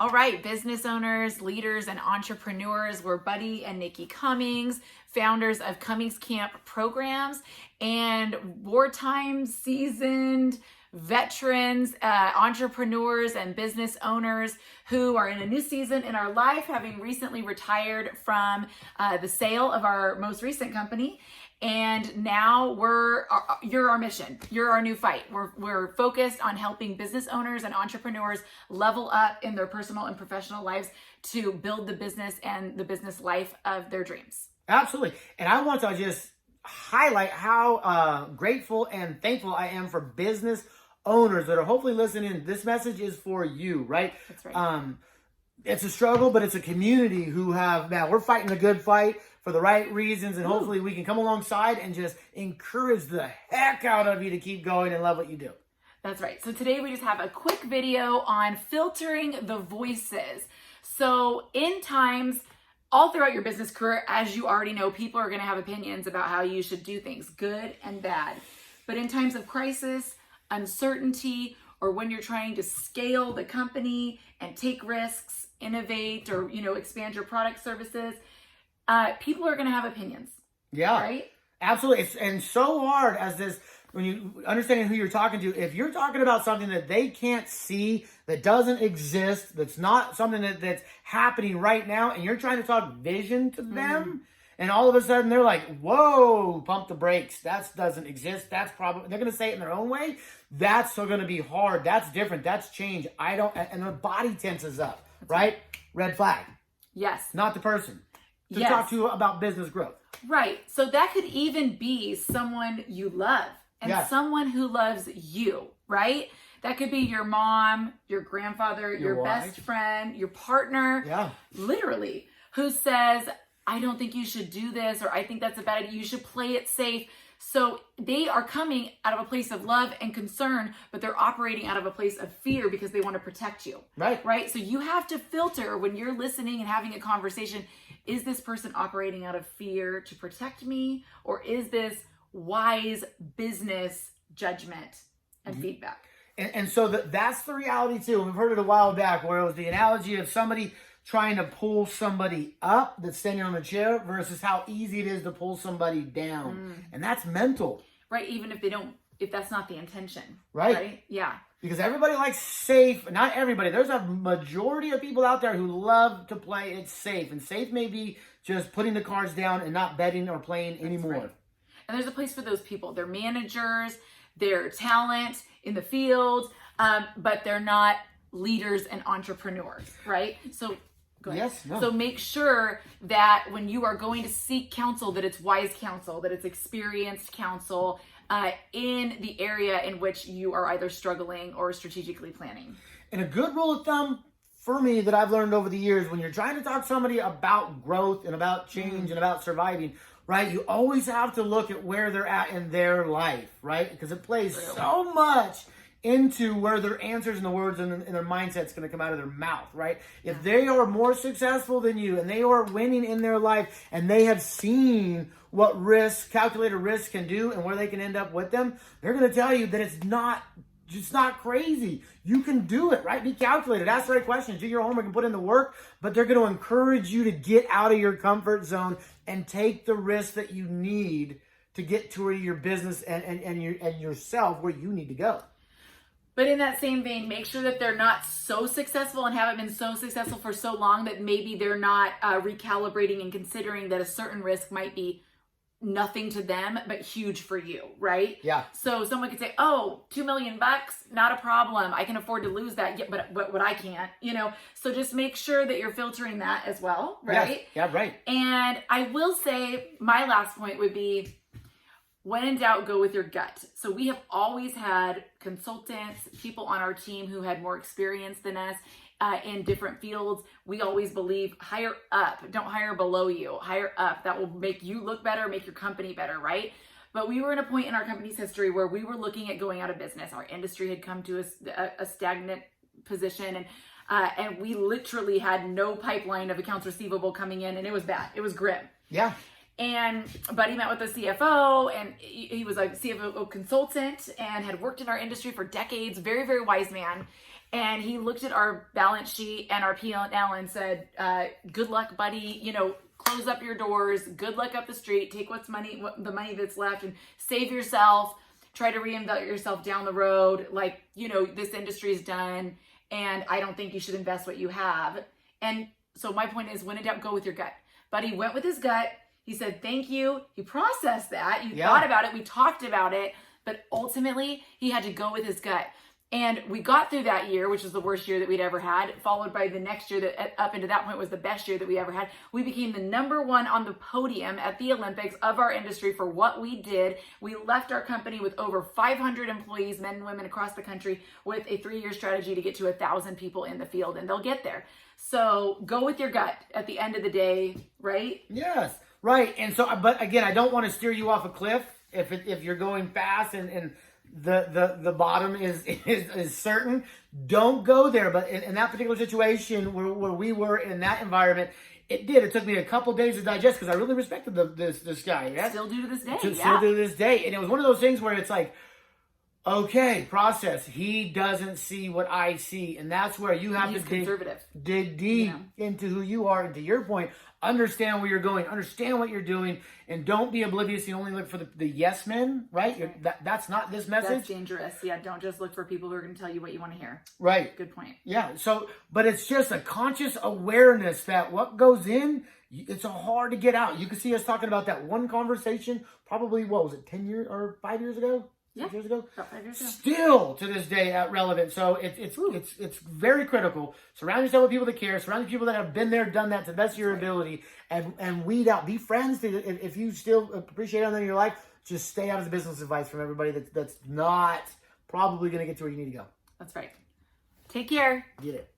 All right, business owners, leaders, and entrepreneurs. We're Buddy and Nikki Cummings, founders of Cummings Camp Programs, and wartime seasoned veterans, entrepreneurs, and business owners who are in a new season in our life, having recently retired from the sale of our most recent company. And now you're our mission. You're our new fight. We're focused on helping business owners and entrepreneurs level up in their personal and professional lives to build the business and the business life of their dreams. Absolutely. And I want to just highlight how grateful and thankful I am for business owners that are hopefully listening. This message is for you, right? That's right. It's a struggle, but it's a community who we're fighting a good fight for the right reasons, and hopefully we can come alongside and just encourage the heck out of you to keep going and love what you do. That's right. So today we just have a quick video on filtering the voices. So in times, all throughout your business career, as you already know, people are going to have opinions about how you should do things, good and bad. But in times of crisis, uncertainty, or when you're trying to scale the company and take risks, innovate, or expand your product services, people are going to have opinions. Yeah, right. Absolutely. And so hard as this, when you understanding who you're talking to, if you're talking about something that they can't see, that doesn't exist, that's not something that's happening right now, and you're trying to talk vision to them, and all of a sudden they're like, whoa, pump the brakes. That doesn't exist. That's probably, they're going to say it in their own way. That's still going to be hard. That's different. That's change. And their body tenses up, right? Red flag. Yes. Not the person to talk to you about business growth. Right. So that could even be someone you love and someone who loves you, right? That could be your mom, your grandfather, your best friend, your partner, literally, who says, I don't think you should do this, or I think that's a bad idea. You should play it safe. So they are coming out of a place of love and concern, but they're operating out of a place of fear because they want to protect you. Right. So you have to filter when you're listening and having a conversation. Is this person operating out of fear to protect me? Or is this wise business judgment and feedback? And so that's the reality too. We've heard it a while back where it was the analogy of somebody trying to pull somebody up that's standing on a chair versus how easy it is to pull somebody down. And that's mental. Right. Even if that's not the intention. Right. Yeah. Because everybody likes safe. Not everybody. There's a majority of people out there who love to play it safe. And safe may be just putting the cards down and not betting or playing anymore. Right. And there's a place for those people. They're managers, they're talent in the field, but they're not leaders and entrepreneurs, right? So go ahead. So make sure that when you are going to seek counsel, that it's wise counsel, that it's experienced counsel in the area in which you are either struggling or strategically planning. And a good rule of thumb for me that I've learned over the years, when you're trying to talk to somebody about growth and about change and about surviving, right, you always have to look at where they're at in their life, right? Because it plays so much into where their answers and the words and their mindset's going to come out of their mouth, right? If they are more successful than you and they are winning in their life and they have seen what calculated risk can do and where they can end up with them, they're going to tell you that it's not crazy. You can do it, right? Be calculated. Ask the right questions. Do your homework and put in the work, but they're going to encourage you to get out of your comfort zone and take the risk that you need to get to where your business and yourself where you need to go. But in that same vein, make sure that they're not so successful and haven't been so successful for so long that maybe they're not recalibrating and considering that a certain risk might be nothing to them, but huge for you, right? Yeah. So someone could say, oh, $2 million, not a problem. I can afford to lose that, but I can't, So just make sure that you're filtering that as well, right? Yeah, right. And I will say my last point would be, when in doubt, go with your gut. So we have always had consultants, people on our team who had more experience than us in different fields. We always believe hire up, don't hire below you, hire up. That will make you look better, make your company better, right? But we were in a point in our company's history where we were looking at going out of business. Our industry had come to a stagnant position, and we literally had no pipeline of accounts receivable coming in, and it was bad. It was grim. Yeah. And Buddy met with the CFO, and he was a CFO consultant and had worked in our industry for decades. Very, very wise man. And he looked at our balance sheet and our P&L and said, good luck, buddy. You know, close up your doors. Good luck up the street. Take the money that's left and save yourself. Try to reinvent yourself down the road. Like, you know, this industry is done and I don't think you should invest what you have. And so my point is, when in doubt, go with your gut. Buddy went with his gut. He said, thank you. He processed that. He thought about it. We talked about it. But ultimately, he had to go with his gut. And we got through that year, which was the worst year that we'd ever had, followed by the next year that up into that point was the best year that we ever had. We became the #1 on the podium at the Olympics of our industry for what we did. We left our company with over 500 employees, men and women across the country, with a 3-year strategy to get to 1,000 people in the field, and they'll get there. So go with your gut at the end of the day, right? Yes, right. And so, but again, I don't want to steer you off a cliff if you're going fast and the bottom is certain. Don't go there. But in that particular situation where we were in that environment, it took me a couple days to digest because I really respected this guy. Yeah? Still do to this day. Still do to this day. And it was one of those things where it's like, okay, process. He doesn't see what I see. And that's where you have to dig deep into who you are. And to your point, understand where you're going, understand what you're doing, and don't be oblivious. You only look for the yes men, right? That's not this message. That's dangerous. Yeah, don't just look for people who are going to tell you what you want to hear. Right. Good point. Yeah. So, but it's just a conscious awareness that what goes in, it's hard to get out. You can see us talking about that one conversation, probably, what was it, 10 years or 5 years ago? Yeah, 6 years ago. About 5 years ago. Still to this day relevant. So it's very critical. Surround yourself with people that care. Surround yourself with people that have been there, done that to the best of your ability, and weed out. Be friends. If you still appreciate something in your life, just stay out of the business advice from everybody that's not probably going to get to where you need to go. That's right. Take care. Get it.